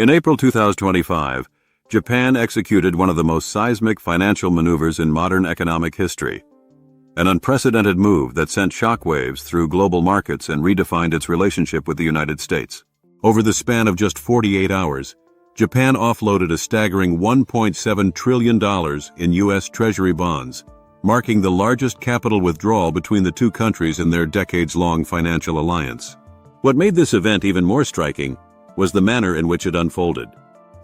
In April 2025, Japan executed one of the most seismic financial maneuvers in modern economic history. An unprecedented move that sent shockwaves through global markets and redefined its relationship with the United States. Over the span of just 48 hours, Japan offloaded a staggering $1.7 trillion in U.S. Treasury bonds, marking the largest capital withdrawal between the two countries in their decades-long financial alliance. What made this event even more striking was the manner in which it unfolded.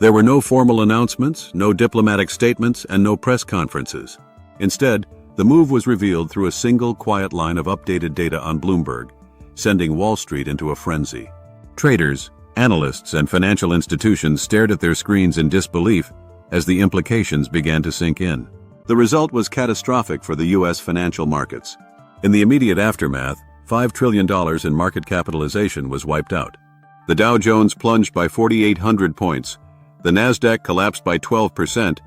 There were no formal announcements, no diplomatic statements, and no press conferences. Instead, the move was revealed through a single quiet line of updated data on Bloomberg, sending Wall Street into a frenzy. Traders, analysts, and financial institutions stared at their screens in disbelief as the implications began to sink in. The result was catastrophic for the U.S. financial markets. In the immediate aftermath, $5 trillion in market capitalization was wiped out. The Dow Jones plunged by 4,800 points, the Nasdaq collapsed by 12%,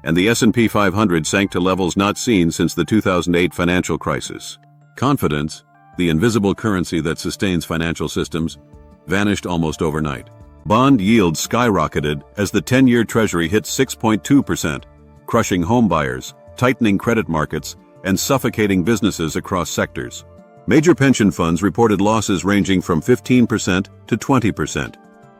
and the S&P 500 sank to levels not seen since the 2008 financial crisis. Confidence, the invisible currency that sustains financial systems, vanished almost overnight. Bond yields skyrocketed as the 10-year Treasury hit 6.2%, crushing homebuyers, tightening credit markets, and suffocating businesses across sectors. Major pension funds reported losses ranging from 15% to 20%,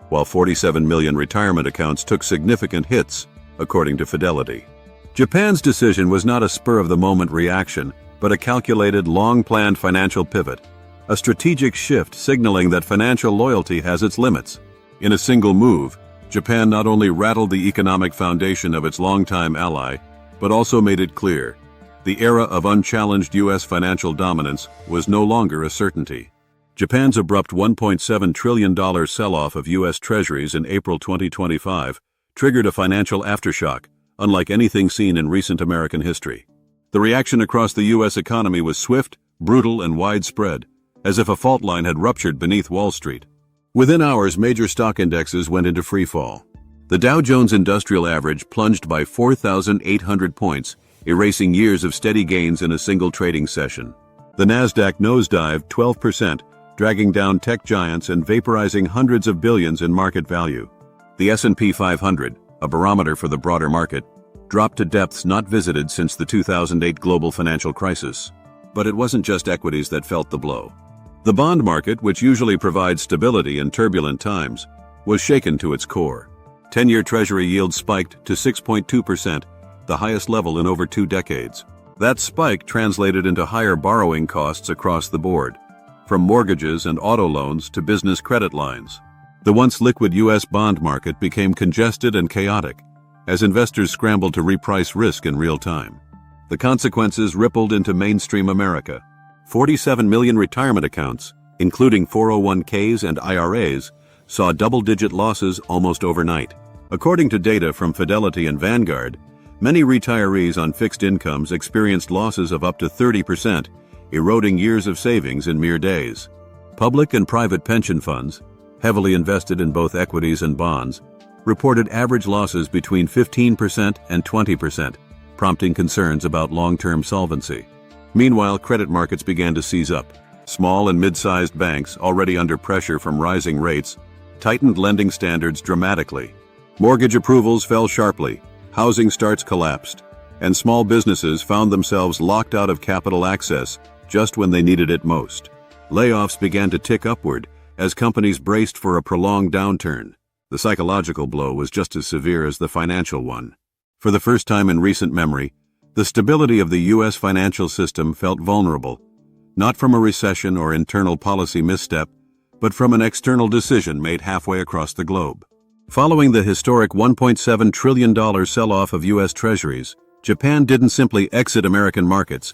while 47 million retirement accounts took significant hits, according to Fidelity. Japan's decision was not a spur-of-the-moment reaction, but a calculated, long-planned financial pivot, a strategic shift signaling that financial loyalty has its limits. In a single move, Japan not only rattled the economic foundation of its longtime ally, but also made it clear the era of unchallenged U.S. financial dominance was no longer a certainty. Japan's abrupt $1.7 trillion sell-off of U.S. Treasuries in April 2025 triggered a financial aftershock, unlike anything seen in recent American history. The reaction across the U.S. economy was swift, brutal, and widespread, as if a fault line had ruptured beneath Wall Street. Within hours, major stock indexes went into freefall. The Dow Jones Industrial Average plunged by 4,800 points, erasing years of steady gains in a single trading session. The Nasdaq nosedived 12%, dragging down tech giants and vaporizing hundreds of billions in market value. The S&P 500, a barometer for the broader market, dropped to depths not visited since the 2008 global financial crisis. But it wasn't just equities that felt the blow. The bond market, which usually provides stability in turbulent times, was shaken to its core. 10-year Treasury yields spiked to 6.2%, the highest level in over 2 decades. That spike translated into higher borrowing costs across the board, from mortgages and auto loans to business credit lines. The once liquid U.S. bond market became congested and chaotic as investors scrambled to reprice risk in real time. The consequences rippled into mainstream America. 47 million retirement accounts, including 401ks and IRAs, saw double-digit losses almost overnight. According to data from Fidelity and Vanguard, many retirees on fixed incomes experienced losses of up to 30%, eroding years of savings in mere days. Public and private pension funds, heavily invested in both equities and bonds, reported average losses between 15% and 20%, prompting concerns about long-term solvency. Meanwhile, credit markets began to seize up. Small and mid-sized banks, already under pressure from rising rates, tightened lending standards dramatically. Mortgage approvals fell sharply, housing starts collapsed, and small businesses found themselves locked out of capital access just when they needed it most. Layoffs began to tick upward as companies braced for a prolonged downturn. The psychological blow was just as severe as the financial one. For the first time in recent memory, the stability of the U.S. financial system felt vulnerable, not from a recession or internal policy misstep, but from an external decision made halfway across the globe. Following the historic $1.7 trillion sell-off of U.S. Treasuries, Japan didn't simply exit American markets.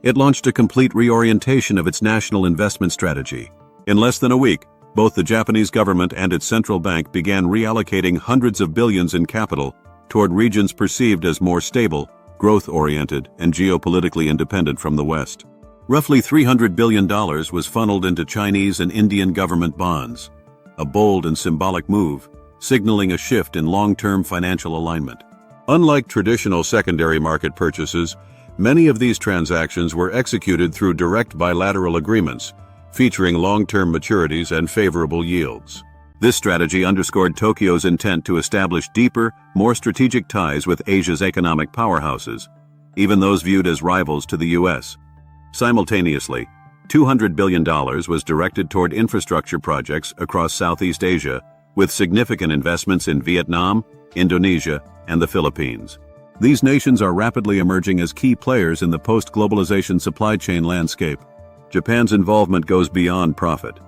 It launched a complete reorientation of its national investment strategy. In less than a week, both the Japanese government and its central bank began reallocating hundreds of billions in capital toward regions perceived as more stable, growth-oriented, and geopolitically independent from the West. Roughly $300 billion was funneled into Chinese and Indian government bonds, a bold and symbolic move, signaling a shift in long-term financial alignment. Unlike traditional secondary market purchases, many of these transactions were executed through direct bilateral agreements, featuring long-term maturities and favorable yields. This strategy underscored Tokyo's intent to establish deeper, more strategic ties with Asia's economic powerhouses, even those viewed as rivals to the U.S. Simultaneously, $200 billion was directed toward infrastructure projects across Southeast Asia, with significant investments in Vietnam, Indonesia, and the Philippines. These nations are rapidly emerging as key players in the post-globalization supply chain landscape. Japan's involvement goes beyond profit.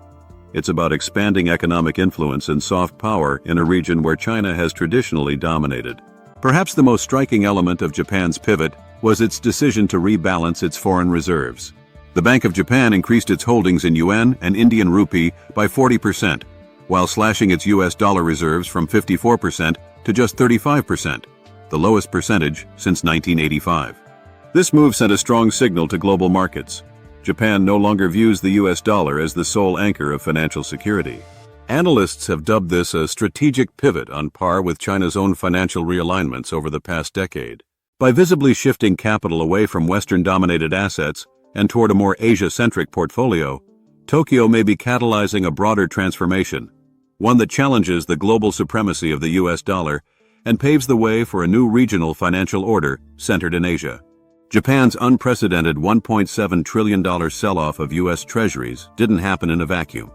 It's about expanding economic influence and soft power in a region where China has traditionally dominated. Perhaps the most striking element of Japan's pivot was its decision to rebalance its foreign reserves. The Bank of Japan increased its holdings in yuan and Indian rupee by 40%, while slashing its US dollar reserves from 54% to just 35%, the lowest percentage since 1985. This move sent a strong signal to global markets. Japan no longer views the US dollar as the sole anchor of financial security. Analysts have dubbed this a strategic pivot on par with China's own financial realignments over the past decade. By visibly shifting capital away from Western-dominated assets and toward a more Asia-centric portfolio, Tokyo may be catalyzing a broader transformation, one that challenges the global supremacy of the US dollar and paves the way for a new regional financial order centered in Asia. Japan's unprecedented $1.7 trillion sell-off of US Treasuries didn't happen in a vacuum.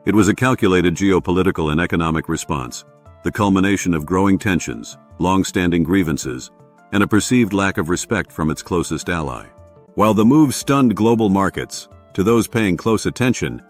It was a calculated geopolitical and economic response, the culmination of growing tensions, long-standing grievances, and a perceived lack of respect from its closest ally. While the move stunned global markets, to those paying close attention,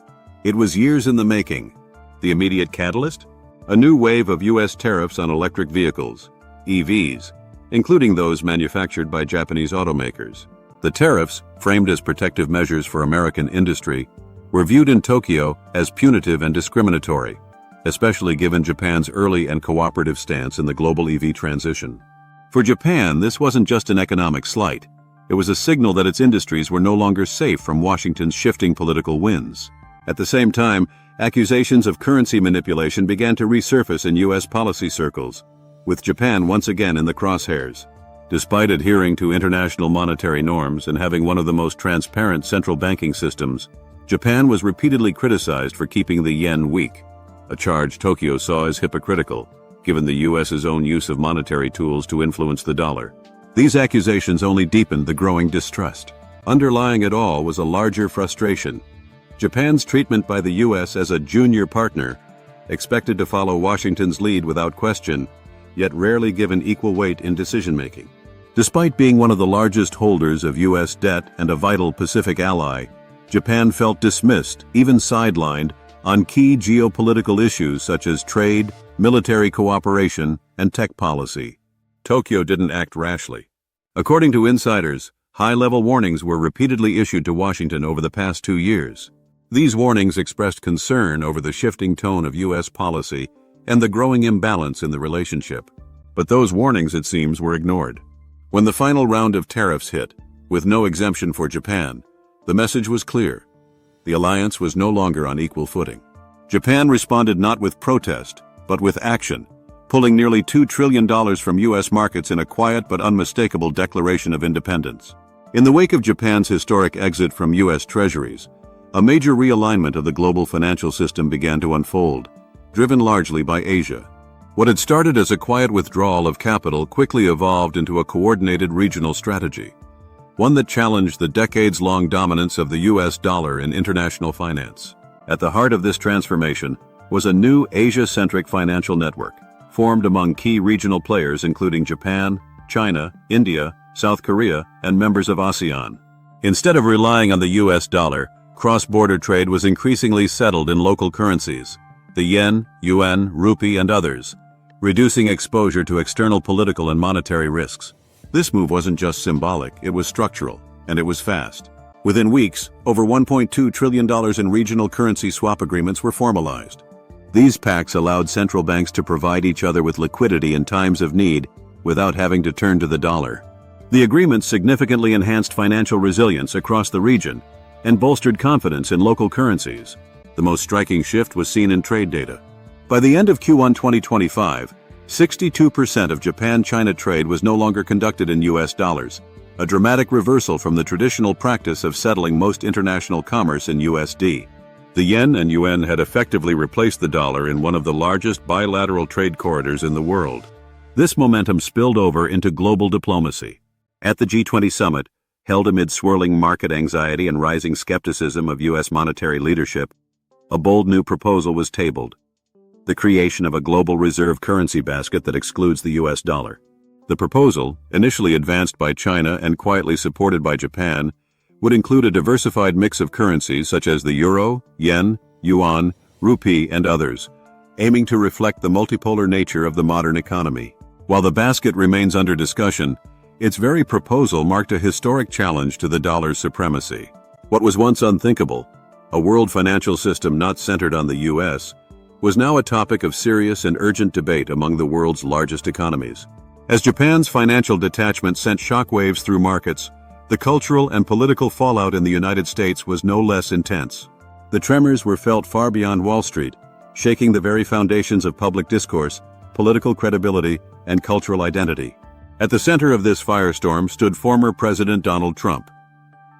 it was years in the making. The immediate catalyst? A new wave of US tariffs on electric vehicles, EVs, including those manufactured by Japanese automakers. The tariffs, framed as protective measures for American industry, were viewed in Tokyo as punitive and discriminatory, especially given Japan's early and cooperative stance in the global EV transition. For Japan, this wasn't just an economic slight. It was a signal that its industries were no longer safe from Washington's shifting political winds. At the same time, accusations of currency manipulation began to resurface in U.S. policy circles, with Japan once again in the crosshairs. Despite adhering to international monetary norms and having one of the most transparent central banking systems, Japan was repeatedly criticized for keeping the yen weak, a charge Tokyo saw as hypocritical, given the U.S.'s own use of monetary tools to influence the dollar. These accusations only deepened the growing distrust. Underlying it all was a larger frustration. Japan's treatment by the U.S. as a junior partner, expected to follow Washington's lead without question, yet rarely given equal weight in decision-making. Despite being one of the largest holders of U.S. debt and a vital Pacific ally, Japan felt dismissed, even sidelined, on key geopolitical issues such as trade, military cooperation, and tech policy. Tokyo didn't act rashly. According to insiders, high-level warnings were repeatedly issued to Washington over the past 2 years. These warnings expressed concern over the shifting tone of U.S. policy and the growing imbalance in the relationship. But those warnings, it seems, were ignored. When the final round of tariffs hit, with no exemption for Japan, the message was clear. The alliance was no longer on equal footing. Japan responded not with protest, but with action, pulling nearly $2 trillion from U.S. markets in a quiet but unmistakable declaration of independence. In the wake of Japan's historic exit from U.S. Treasuries, a major realignment of the global financial system began to unfold, driven largely by Asia. What had started as a quiet withdrawal of capital quickly evolved into a coordinated regional strategy, one that challenged the decades-long dominance of the U.S. dollar in international finance. At the heart of this transformation was a new Asia-centric financial network, formed among key regional players including Japan, China, India, South Korea, and members of ASEAN. Instead of relying on the U.S. dollar, cross-border trade was increasingly settled in local currencies, the yen, yuan, rupee, and others, reducing exposure to external political and monetary risks. This move wasn't just symbolic, it was structural, and it was fast. Within weeks, over $1.2 trillion in regional currency swap agreements were formalized. These pacts allowed central banks to provide each other with liquidity in times of need without having to turn to the dollar. The agreements significantly enhanced financial resilience across the region and bolstered confidence in local currencies. The most striking shift was seen in trade data. By the end of Q1 2025, 62% of Japan-China trade was no longer conducted in US dollars, a dramatic reversal from the traditional practice of settling most international commerce in USD. The yen and yuan had effectively replaced the dollar in one of the largest bilateral trade corridors in the world. This momentum spilled over into global diplomacy. At the G20 summit, held amid swirling market anxiety and rising skepticism of U.S. monetary leadership, a bold new proposal was tabled: the creation of a global reserve currency basket that excludes the U.S. dollar. The proposal, initially advanced by China and quietly supported by Japan, would include a diversified mix of currencies such as the euro, yen, yuan, rupee, and others, aiming to reflect the multipolar nature of the modern economy. While the basket remains under discussion, its very proposal marked a historic challenge to the dollar's supremacy. What was once unthinkable, a world financial system not centered on the U.S., was now a topic of serious and urgent debate among the world's largest economies. As Japan's financial detachment sent shockwaves through markets, the cultural and political fallout in the United States was no less intense. The tremors were felt far beyond Wall Street, shaking the very foundations of public discourse, political credibility, and cultural identity. At the center of this firestorm stood former President Donald Trump,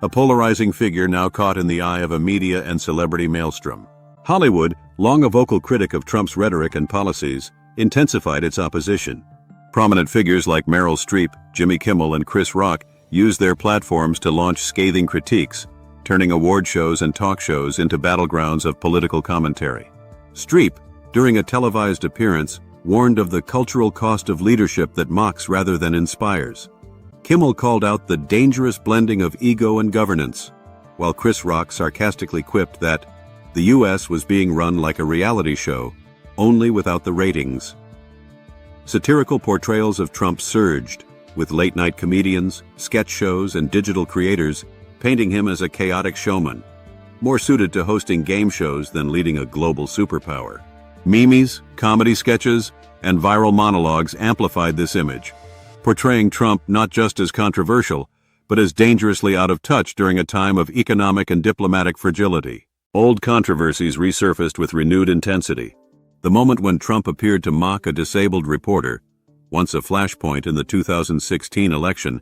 a polarizing figure now caught in the eye of a media and celebrity maelstrom. Hollywood, long a vocal critic of Trump's rhetoric and policies, intensified its opposition. Prominent figures like Meryl Streep, Jimmy Kimmel, and Chris Rock used their platforms to launch scathing critiques, turning award shows and talk shows into battlegrounds of political commentary. Streep, during a televised appearance, warned of the cultural cost of leadership that mocks rather than inspires. Kimmel called out the dangerous blending of ego and governance, while Chris Rock sarcastically quipped that the U.S. was being run like a reality show, only without the ratings. Satirical portrayals of Trump surged, with late-night comedians, sketch shows, and digital creators painting him as a chaotic showman, more suited to hosting game shows than leading a global superpower. Memes, comedy sketches, and viral monologues amplified this image, portraying Trump not just as controversial, but as dangerously out of touch during a time of economic and diplomatic fragility. Old controversies resurfaced with renewed intensity. The moment when Trump appeared to mock a disabled reporter, once a flashpoint in the 2016 election,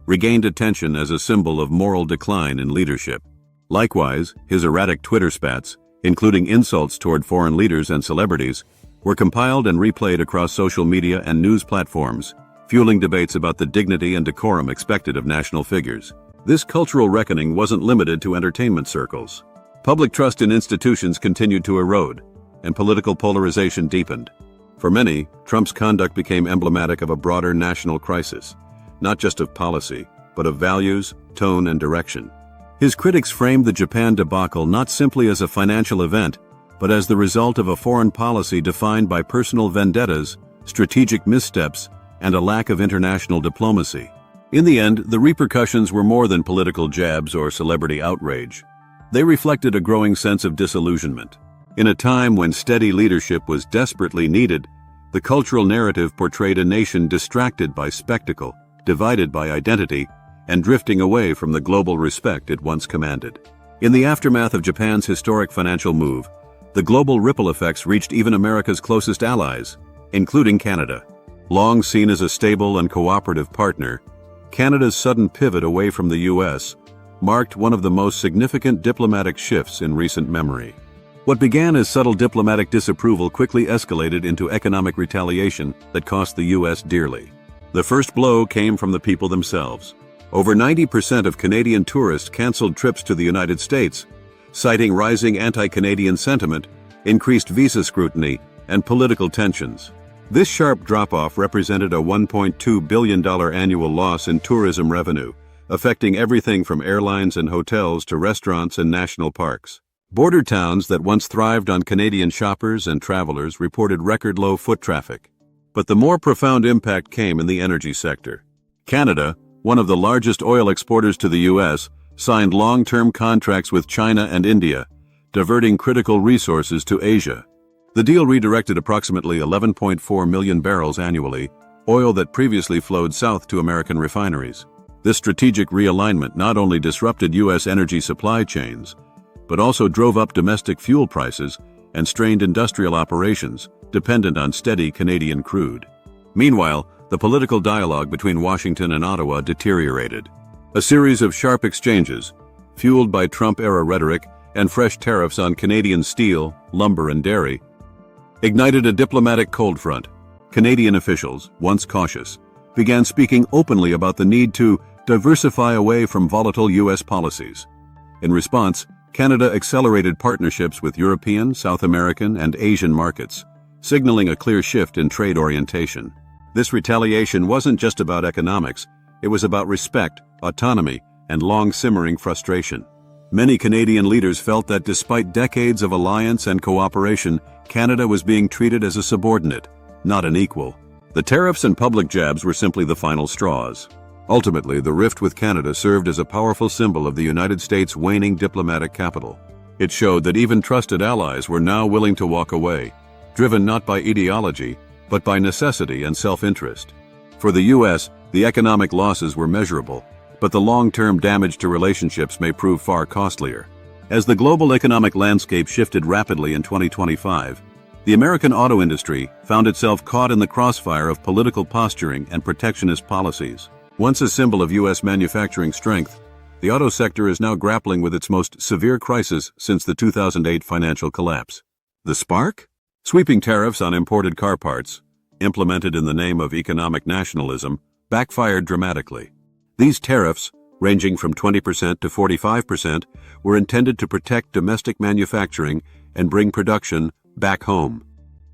regained attention as a symbol of moral decline in leadership. Likewise, his erratic Twitter spats, including insults toward foreign leaders and celebrities, were compiled and replayed across social media and news platforms, fueling debates about the dignity and decorum expected of national figures. This cultural reckoning wasn't limited to entertainment circles. Public trust in institutions continued to erode, and political polarization deepened. For many, Trump's conduct became emblematic of a broader national crisis, not just of policy, but of values, tone, and direction. His critics framed the Japan debacle not simply as a financial event, but as the result of a foreign policy defined by personal vendettas, strategic missteps, and a lack of international diplomacy. In the end, the repercussions were more than political jabs or celebrity outrage. They reflected a growing sense of disillusionment. In a time when steady leadership was desperately needed, the cultural narrative portrayed a nation distracted by spectacle, divided by identity, and drifting away from the global respect it once commanded. In the aftermath of Japan's historic financial move, the global ripple effects reached even America's closest allies, including Canada. Long seen as a stable and cooperative partner, Canada's sudden pivot away from the U.S. marked one of the most significant diplomatic shifts in recent memory. What began as subtle diplomatic disapproval quickly escalated into economic retaliation that cost the U.S. dearly. The first blow came from the people themselves. Over 90% of Canadian tourists canceled trips to the United States, citing rising anti-Canadian sentiment, increased visa scrutiny, and political tensions. This sharp drop-off represented a $1.2 billion annual loss in tourism revenue, affecting everything from airlines and hotels to restaurants and national parks. Border towns that once thrived on Canadian shoppers and travelers reported record-low foot traffic. But the more profound impact came in the energy sector. Canada, one of the largest oil exporters to the U.S., signed long-term contracts with China and India, diverting critical resources to Asia. The deal redirected approximately 11.4 million barrels annually, oil that previously flowed south to American refineries. This strategic realignment not only disrupted U.S. energy supply chains, but also drove up domestic fuel prices and strained industrial operations dependent on steady Canadian crude. Meanwhile, the political dialogue between Washington and Ottawa deteriorated. A series of sharp exchanges, fueled by Trump-era rhetoric and fresh tariffs on Canadian steel, lumber, and dairy ignited a diplomatic cold front. Canadian officials, once cautious, began speaking openly about the need to diversify away from volatile U.S. policies. In response, Canada accelerated partnerships with European, South American, and Asian markets, signaling a clear shift in trade orientation. This retaliation wasn't just about economics, it was about respect, autonomy, and long-simmering frustration. Many Canadian leaders felt that despite decades of alliance and cooperation, Canada was being treated as a subordinate, not an equal. The tariffs and public jabs were simply the final straws. Ultimately, the rift with Canada served as a powerful symbol of the United States' waning diplomatic capital. It showed that even trusted allies were now willing to walk away, driven not by ideology, but by necessity and self-interest. For the U.S., the economic losses were measurable, but the long-term damage to relationships may prove far costlier. As the global economic landscape shifted rapidly in 2025, the American auto industry found itself caught in the crossfire of political posturing and protectionist policies. Once a symbol of U.S. manufacturing strength, the auto sector is now grappling with its most severe crisis since the 2008 financial collapse. The spark? Sweeping tariffs on imported car parts, implemented in the name of economic nationalism, backfired dramatically. These tariffs, ranging from 20% to 45%, were intended to protect domestic manufacturing and bring production back home.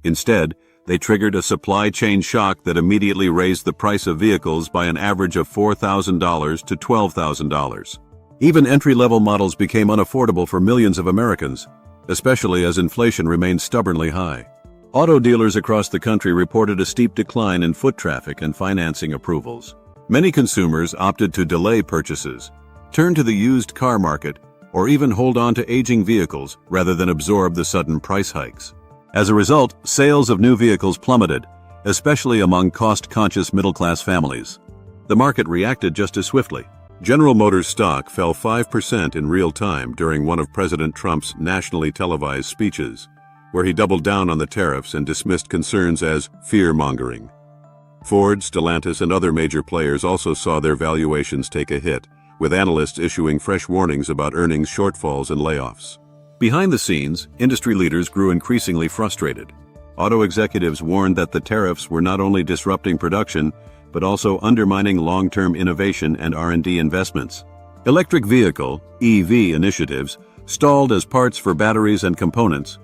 Instead, they triggered a supply chain shock that immediately raised the price of vehicles by an average of $4,000 to $12,000. Even entry-level models became unaffordable for millions of Americans, especially as inflation remained stubbornly high. Auto dealers across the country reported a steep decline in foot traffic and financing approvals. Many consumers opted to delay purchases, turn to the used car market, or even hold on to aging vehicles rather than absorb the sudden price hikes. As a result, sales of new vehicles plummeted, especially among cost-conscious middle-class families. The market reacted just as swiftly. General Motors stock fell 5% in real time during one of President Trump's nationally televised speeches, where he doubled down on the tariffs and dismissed concerns as fear-mongering. Ford, Stellantis, and other major players also saw their valuations take a hit, with analysts issuing fresh warnings about earnings shortfalls and layoffs. Behind the scenes, industry leaders grew increasingly frustrated. Auto executives warned that the tariffs were not only disrupting production, but also undermining long-term innovation and R&D investments. Electric vehicle, EV initiatives, stalled as parts for batteries and components,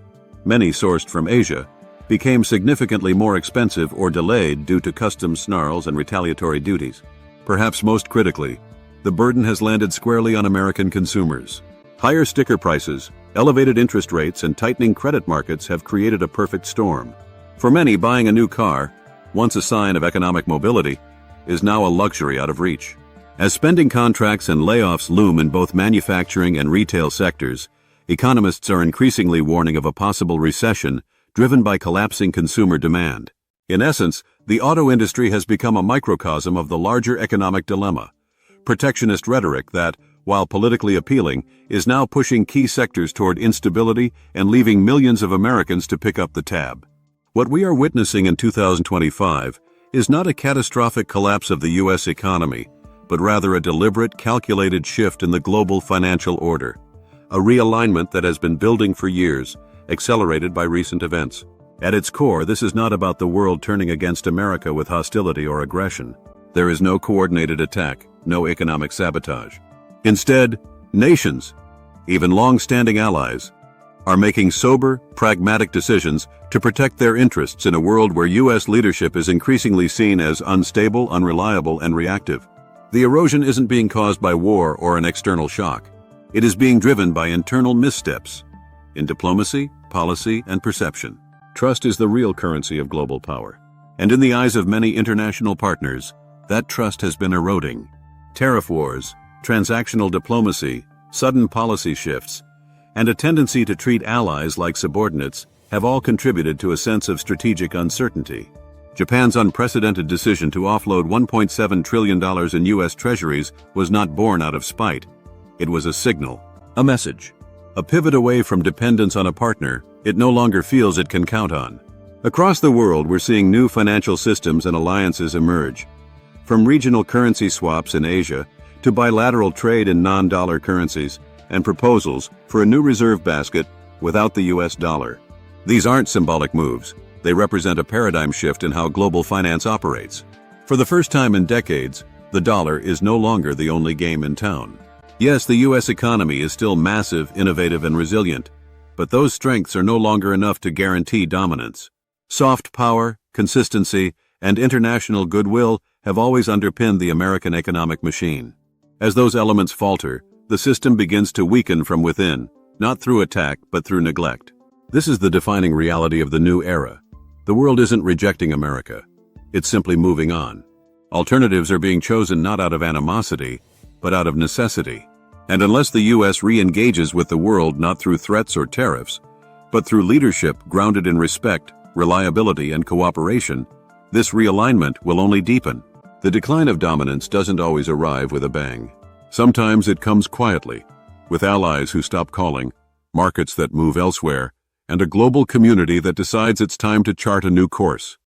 many sourced from Asia, became significantly more expensive or delayed due to customs snarls and retaliatory duties. Perhaps most critically, the burden has landed squarely on American consumers. Higher sticker prices, elevated interest rates, and tightening credit markets have created a perfect storm. For many, buying a new car, once a sign of economic mobility, is now a luxury out of reach. As spending contracts and layoffs loom in both manufacturing and retail sectors, economists are increasingly warning of a possible recession driven by collapsing consumer demand. In essence, the auto industry has become a microcosm of the larger economic dilemma. Protectionist rhetoric that, while politically appealing, is now pushing key sectors toward instability and leaving millions of Americans to pick up the tab. What we are witnessing in 2025 is not a catastrophic collapse of the U.S. economy, but rather a deliberate, calculated shift in the global financial order, a realignment that has been building for years, accelerated by recent events. At its core, this is not about the world turning against America with hostility or aggression. There is no coordinated attack, no economic sabotage. Instead, nations, even long-standing allies, are making sober, pragmatic decisions to protect their interests in a world where U.S. leadership is increasingly seen as unstable, unreliable, and reactive. The erosion isn't being caused by war or an external shock. It is being driven by internal missteps in diplomacy, policy, and perception. Trust is the real currency of global power. And in the eyes of many international partners, that trust has been eroding. Tariff wars, transactional diplomacy, sudden policy shifts, and a tendency to treat allies like subordinates have all contributed to a sense of strategic uncertainty. Japan's unprecedented decision to offload $1.7 trillion in U.S. Treasuries was not born out of spite. It was a signal, a message, a pivot away from dependence on a partner it no longer feels it can count on. Across the world, we're seeing new financial systems and alliances emerge, from regional currency swaps in Asia to bilateral trade in non-dollar currencies. and proposals for a new reserve basket without the US dollar. These aren't symbolic moves. They represent a paradigm shift in how global finance operates. For the first time in decades, the dollar is no longer the only game in town. Yes, the US economy is still massive, innovative, and resilient, but those strengths are no longer enough to guarantee dominance. Soft power, consistency, and international goodwill have always underpinned the American economic machine. As those elements falter, the system begins to weaken from within, not through attack but through neglect. This is the defining reality of the new era. The world isn't rejecting America. It's simply moving on. Alternatives are being chosen not out of animosity, but out of necessity. And unless the U.S. re-engages with the world not through threats or tariffs, but through leadership grounded in respect, reliability, and cooperation, this realignment will only deepen. The decline of dominance doesn't always arrive with a bang. Sometimes it comes quietly, with allies who stop calling, markets that move elsewhere, and a global community that decides it's time to chart a new course.